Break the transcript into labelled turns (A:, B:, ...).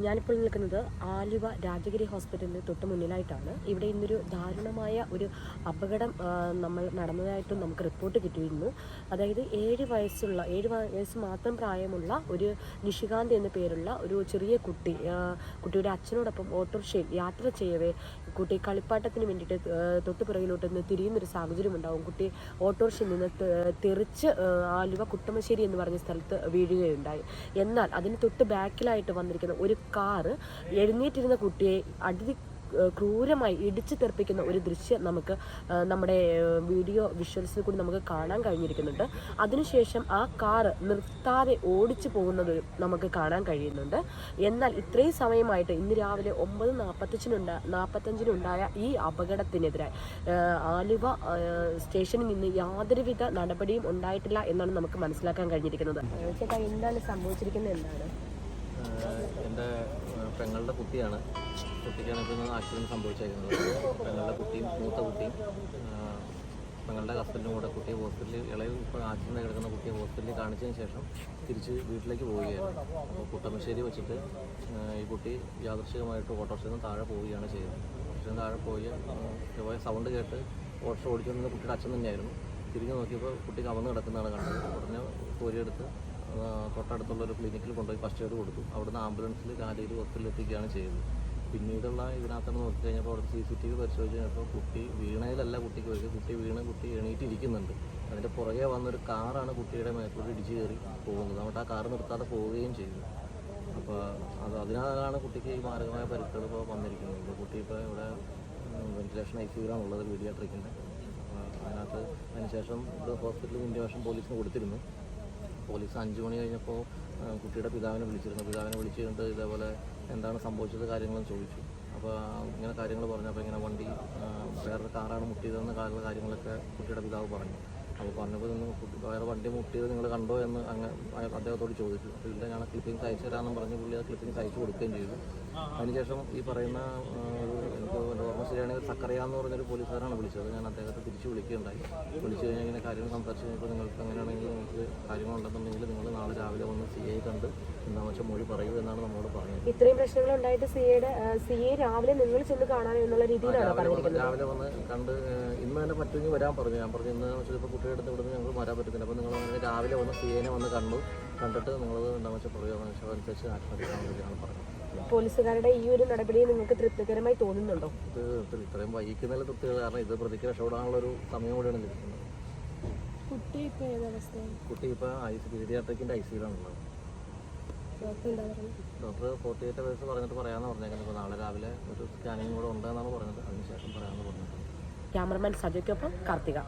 A: ഞാനിപ്പോൾ നിൽക്കുന്നത് ആലുവ രാജഗിരി ഹോസ്പിറ്റലിന് തൊട്ട് മുന്നിലായിട്ടാണ്. ഇവിടെ ഇന്നൊരു ദാരുണമായ ഒരു അപകടം നമ്മൾ നടന്നതായിട്ടും നമുക്ക് റിപ്പോർട്ട് കിട്ടിയിരുന്നു. അതായത് 7 വയസ്സ് മാത്രം പ്രായമുള്ള ഒരു നിഷികാന്ത് എന്ന പേരുള്ള ഒരു ചെറിയ കുട്ടിയുടെ അച്ഛനോടൊപ്പം ഓട്ടോറിക്ഷയിൽ യാത്ര ചെയ്യവേ കുട്ടി കളിപ്പാട്ടത്തിന് വേണ്ടിയിട്ട് തൊട്ടുപിറകിലോട്ട് നിന്ന് തിരിയുന്നൊരു സാഹചര്യം ഉണ്ടാവും. കുട്ടി ഓട്ടോറിക്ഷയിൽ നിന്ന് തെറിച്ച് ആലുവ കുട്ടമശ്ശേരി എന്ന് പറഞ്ഞ സ്ഥലത്ത് വീഴുകയുണ്ടായി. എന്നാൽ അതിന് തൊട്ട് ബാക്കിലായിട്ട് വന്നിരിക്കുന്ന ഒരു കാറ് എഴുന്നേറ്റിരുന്ന കുട്ടിയെ ക്രൂരമായി ഇടിച്ചു തെറിപ്പിക്കുന്ന ഒരു ദൃശ്യം നമുക്ക് നമ്മുടെ വീഡിയോ വിഷ്വൽസിൽ കൂടി നമുക്ക് കാണാൻ കഴിഞ്ഞിരിക്കുന്നുണ്ട്. അതിനുശേഷം ആ കാറ് നിർത്താതെ ഓടിച്ചു പോകുന്നത് നമുക്ക് കാണാൻ കഴിയുന്നുണ്ട്. എന്നാൽ ഇത്രയും സമയമായിട്ട് ഇന്ന് രാവിലെ 9:45 ഈ അപകടത്തിനെതിരായി ആലുവ സ്റ്റേഷനിൽ നിന്ന് യാതൊരുവിധ നടപടിയും ഉണ്ടായിട്ടില്ല എന്നാണ് നമുക്ക് മനസ്സിലാക്കാൻ കഴിഞ്ഞിരിക്കുന്നത്. ചേട്ടാ, എന്താണ് സംഭവിച്ചിരിക്കുന്നത്? എന്താണ്?
B: എൻ്റെ പെങ്ങളുടെ കുട്ടിയാണ്. കുട്ടിക്കാണ് ഇപ്പോൾ ആക്സിഡൻറ്റ് സംഭവിച്ചേക്കുന്നത്. പെങ്ങളുടെ കുട്ടിയും മൂത്ത കുട്ടിയും പെങ്ങളുടെ ഹസ്ബൻഡും കൂടെ കുട്ടിയെ ഹോസ്പിറ്റലിൽ ഇപ്പോൾ ആക്സിഡൻറ്റ് കിടക്കുന്ന കുട്ടിയെ ഹോസ്പിറ്റലിൽ കാണിച്ചതിന് ശേഷം തിരിച്ച് വീട്ടിലേക്ക് പോവുകയായിരുന്നു. അപ്പോൾ കുട്ടമശ്ശേരി വെച്ചിട്ട് ഈ കുട്ടി യാദൃശ്ചികമായിട്ട് ഓട്ടോറിക്ഷയിൽ നിന്ന് താഴെ പോവുകയാണ് ചെയ്തത്. ഓട്ടോറിക്ഷയിൽ താഴെ പോയ സൗണ്ട് കേട്ട് ഓട്ടോറിക്ഷ ഓടിച്ചുകൊണ്ടിരുന്ന കുട്ടിയുടെ അച്ഛൻ തന്നെയായിരുന്നു. തിരിഞ്ഞ് നോക്കിയപ്പോൾ കുട്ടി കവന്ന് കിടക്കുന്നതാണ് കണ്ടത്. ഉടനെ കോരിയെടുത്ത് തൊട്ടടുത്തുള്ളൊരു ക്ലിനിക്കിൽ കൊണ്ടുപോയി ഫസ്റ്റ് എയ്ഡ് കൊടുത്തു. അവിടുന്ന് ആംബുലൻസിൽ കാലയിൽ ഹോസ്പിറ്റലിൽ എത്തിക്കുകയാണ് ചെയ്തത്. പിന്നീടുള്ള ഇതിനകത്ത് നോക്കി കഴിഞ്ഞപ്പോൾ അവിടെ CCTV പരിശോധിച്ച് കഴിഞ്ഞപ്പോൾ കുട്ടി വീണയിലല്ല കുട്ടിക്ക് വരിക. കുട്ടി എണീറ്റിരിക്കുന്നുണ്ട്. അതിൻ്റെ പുറകെ വന്നൊരു കാറാണ് കുട്ടിയുടെ മേത്തോട് ഇടിച്ച് കയറി പോകുന്നത്. അവിടെ ആ കാറ് നിർത്താതെ പോവുകയും ചെയ്തു. അപ്പോൾ അതിനാലാണ് കുട്ടിക്ക് ഈ മാരകമായ പരിക്കുകൾ ഇപ്പോൾ വന്നിരിക്കുന്നത്. ഇപ്പോൾ കുട്ടി ഇപ്പോൾ ഇവിടെ വെന്റിലേഷൻ ICUവിലാണുള്ളത്, പീഡിയാട്രിക്കിൻ്റെ. അപ്പോൾ അതിനുശേഷം ഇത് ഹോസ്പിറ്റലിൽ ഇൻറ്റിമേഷൻ പോലീസിന് കൊടുത്തിരുന്നു. പോലീസ് 5 മണി കഴിഞ്ഞപ്പോൾ കുട്ടിയുടെ പിതാവിനെ വിളിച്ചിരുന്നു. പിതാവിനെ വിളിച്ച് കഴിഞ്ഞിട്ട് ഇതേപോലെ എന്താണ് സംഭവിച്ചത് കാര്യങ്ങളും ചോദിച്ചു. അപ്പോൾ ഇങ്ങനെ കാര്യങ്ങൾ പറഞ്ഞപ്പോൾ ഇങ്ങനെ വണ്ടി വേറൊരു കാറാണ് മുട്ടിയതെന്ന് കാര്യങ്ങളൊക്കെ കുട്ടിയുടെ പിതാവ് പറഞ്ഞു. അപ്പോൾ പറഞ്ഞപ്പോൾ വേറെ വണ്ടി മുട്ടിയത് നിങ്ങൾ കണ്ടോ എന്ന് അദ്ദേഹത്തോട് ചോദിച്ചു. അപ്പോൾ ഇല്ല, ഞാൻ ക്ലിപ്പിംഗ്സ് അയച്ചു തരാമെന്നും പറഞ്ഞ് പുള്ളി ആ ക്ലിപ്പിംഗ്സ് അയച്ചു കൊടുക്കുകയും ചെയ്തു. അതിനുശേഷം ഈ പറയുന്ന എനിക്ക് എൻ്റെ ഓർമ്മ ശരിയാണെങ്കിൽ സക്കറിയ എന്ന് പറഞ്ഞൊരു പോലീസുകാരാണ് വിളിച്ചത്. ഞാൻ അദ്ദേഹത്തെ തിരിച്ച് വിളിക്കുകയുണ്ടായി. വിളിച്ചു കഴിഞ്ഞാൽ ഇങ്ങനെ കാര്യങ്ങൾ സംസാരിച്ച് കഴിഞ്ഞപ്പോൾ നിങ്ങൾക്ക് എങ്ങനെയാണെങ്കിൽ നിങ്ങൾക്ക് കാര്യങ്ങളുണ്ടെന്നുണ്ടെങ്കിൽ നിങ്ങൾ നാളെ രാവിലെ വന്ന് CI കണ്ട് എന്താണെന്ന് വെച്ചാൽ മൊഴി പറയൂ എന്നാണ് നമ്മളോട് പറഞ്ഞത്.
A: ഇത്രയും പ്രശ്നങ്ങൾ ഉണ്ടായിട്ട് CA രാവിലെ നിങ്ങൾ ചെന്ന് കാണാനോ എന്നുള്ള രീതിയിലാണ്
B: രാവിലെ വന്ന് കണ്ട് ഇന്ന് തന്നെ പറ്റുമെങ്കിൽ വരാൻ പറഞ്ഞു. ഞാൻ പറഞ്ഞു ഇന്ന് വെച്ചാൽ ഇപ്പോൾ കുട്ടിയുടെ അടുത്ത് ഇവിടുന്ന് ഞങ്ങൾ വരാൻ പറ്റത്തില്ല. അപ്പോൾ നിങ്ങൾ രാവിലെ വന്ന് CAനെ വന്ന് കണ്ടിട്ട് നിങ്ങൾ എന്താണെന്ന് വെച്ചാൽ പറയുക അനുസരിച്ച് ആത്മഹത്യയാണ് വേണ്ടിയാണ് പറഞ്ഞത്.
A: പോലീസുകാരുടെ ഈ ഒരു നടപടി നിങ്ങൾക്ക് തൃപ്തികരമായി തോന്നുന്നുണ്ടോ?
B: ഇത് ഇത്രയും വൈകുന്നതിൽ തൃപ്തികൾ, കാരണം ഇത് പ്രതിക്ക് രക്ഷപ്പെടാനുള്ളൊരു സമയം കൂടിയാണ് ലഭിക്കുന്നത്. കുട്ടി ഇപ്പോൾ പീഡിയാട്രിക്കിൻ്റെ ICUവിലാണുള്ളത്. ഡോക്ടർ 48 hours പറഞ്ഞിട്ട് പറയാമെന്ന് പറഞ്ഞേക്കുന്നത്. ഇപ്പോൾ നാളെ രാവിലെ ഒരു സ്കാനിങ് കൂടെ ഉണ്ടെന്നാണ് പറഞ്ഞത്. അതിനുശേഷം പറയാമെന്ന് പറഞ്ഞിട്ടുണ്ട്.
A: ക്യാമറമാൻ സജയ്ക്കൊപ്പം കാർത്തിക.